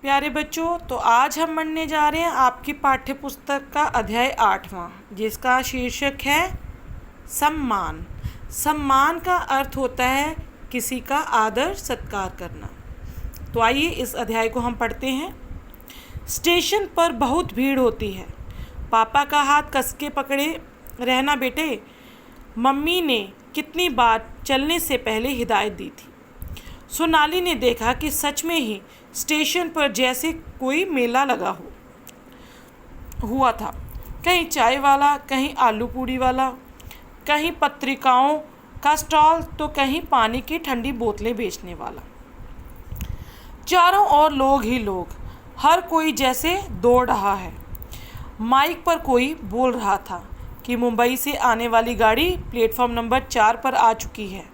प्यारे बच्चों, तो आज हम पढ़ने जा रहे हैं आपकी पाठ्य पुस्तक का अध्याय 8वां, जिसका शीर्षक है सम्मान। सम्मान का अर्थ होता है किसी का आदर सत्कार करना। तो आइए इस अध्याय को हम पढ़ते हैं। स्टेशन पर बहुत भीड़ होती है। पापा का हाथ कस के पकड़े रहना बेटे, मम्मी ने कितनी बार चलने से पहले हिदायत दी थी। सोनाली ने देखा कि सच में ही स्टेशन पर जैसे कोई मेला लगा हुआ था। कहीं चाय वाला, कहीं आलू पूड़ी वाला, कहीं पत्रिकाओं का स्टॉल, तो कहीं पानी की ठंडी बोतलें बेचने वाला। चारों ओर लोग ही लोग, हर कोई जैसे दौड़ रहा है। माइक पर कोई बोल रहा था कि मुंबई से आने वाली गाड़ी प्लेटफॉर्म नंबर 4 पर आ चुकी है।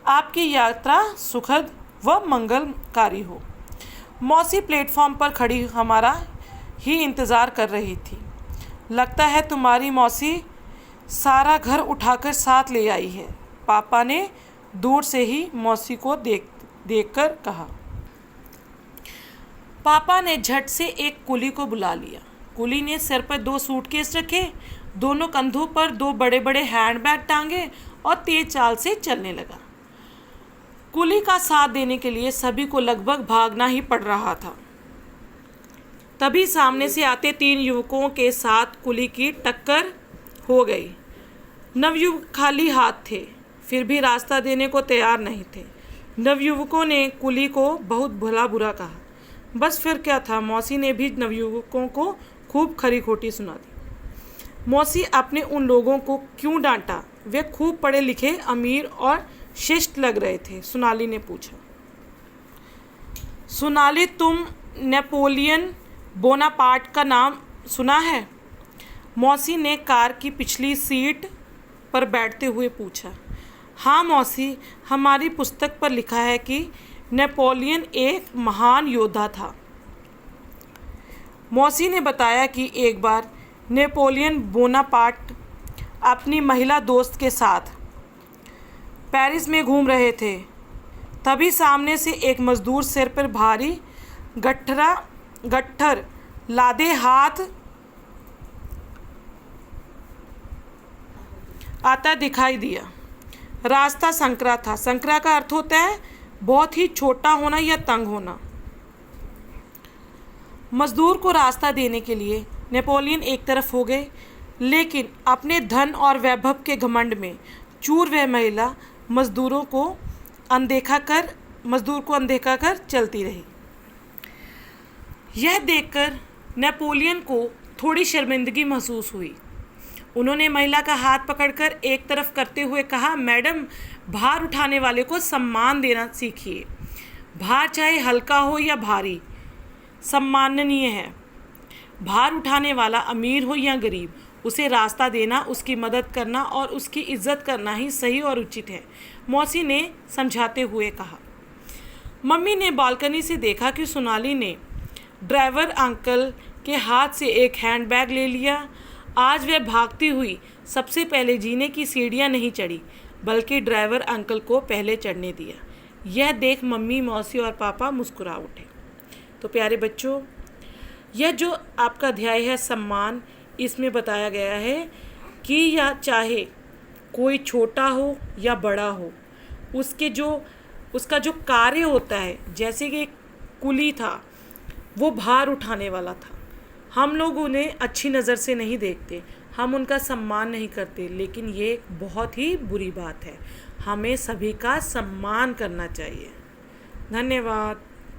आपकी यात्रा सुखद व मंगलकारी हो। मौसी प्लेटफॉर्म पर खड़ी हमारा ही इंतज़ार कर रही थी। लगता है तुम्हारी मौसी सारा घर उठाकर साथ ले आई है, पापा ने दूर से ही मौसी को देखकर कहा। पापा ने झट से एक कुली को बुला लिया। कुली ने सिर पर 2 सूटकेस रखे, दोनों कंधों पर 2 बड़े बड़े हैंडबैग टांगे और तेज चाल से चलने लगा। कुली का साथ देने के लिए सभी को लगभग भागना ही पड़ रहा था। तभी सामने से आते 3 युवकों के साथ कुली की टक्कर हो गई। नवयुवक खाली हाथ थे, फिर भी रास्ता देने को तैयार नहीं थे। नवयुवकों ने कुली को बहुत भला बुरा कहा। बस फिर क्या था, मौसी ने भी नवयुवकों को खूब खरी खोटी सुना दी। मौसी अपने उन लोगों को क्यों डांटा? वे खूब पढ़े लिखे, अमीर और शिष्ट लग रहे थे। सोनाली ने पूछा। सोनाली, तुम नेपोलियन बोनापार्ट का नाम सुना है? मौसी ने कार की पिछली सीट पर बैठते हुए पूछा। हाँ मौसी, हमारी पुस्तक पर लिखा है कि नेपोलियन एक महान योद्धा था। मौसी ने बताया कि एक बार नेपोलियन बोनापार्ट अपनी महिला दोस्त के साथ पेरिस में घूम रहे थे। तभी सामने से एक मजदूर सिर पर भारी गट्ठर लादे हाथ आता दिखाई दिया। रास्ता संकरा था। संकरा का अर्थ होता है बहुत ही छोटा होना या तंग होना। मजदूर को रास्ता देने के लिए नेपोलियन एक तरफ हो गए, लेकिन अपने धन और वैभव के घमंड में चूर वह महिला मजदूर को अनदेखा कर चलती रही। यह देखकर नेपोलियन को थोड़ी शर्मिंदगी महसूस हुई। उन्होंने महिला का हाथ पकड़कर एक तरफ करते हुए कहा, मैडम, भार उठाने वाले को सम्मान देना सीखिए। भार चाहे हल्का हो या भारी, सम्माननीय है। भार उठाने वाला अमीर हो या गरीब, उसे रास्ता देना, उसकी मदद करना और उसकी इज्जत करना ही सही और उचित है, मौसी ने समझाते हुए कहा। मम्मी ने बालकनी से देखा कि सोनाली ने ड्राइवर अंकल के हाथ से एक हैंडबैग ले लिया। आज वह भागती हुई सबसे पहले जीने की सीढ़ियां नहीं चढ़ी, बल्कि ड्राइवर अंकल को पहले चढ़ने दिया। यह देख मम्मी, मौसी और पापा मुस्कुरा उठे। तो प्यारे बच्चों, यह जो आपका अध्याय है सम्मान, इसमें बताया गया है कि या चाहे कोई छोटा हो या बड़ा हो, उसका जो कार्य होता है, जैसे कि कुली था, वो भार उठाने वाला था। हम लोग उन्हें अच्छी नज़र से नहीं देखते, हम उनका सम्मान नहीं करते, लेकिन ये बहुत ही बुरी बात है। हमें सभी का सम्मान करना चाहिए। धन्यवाद।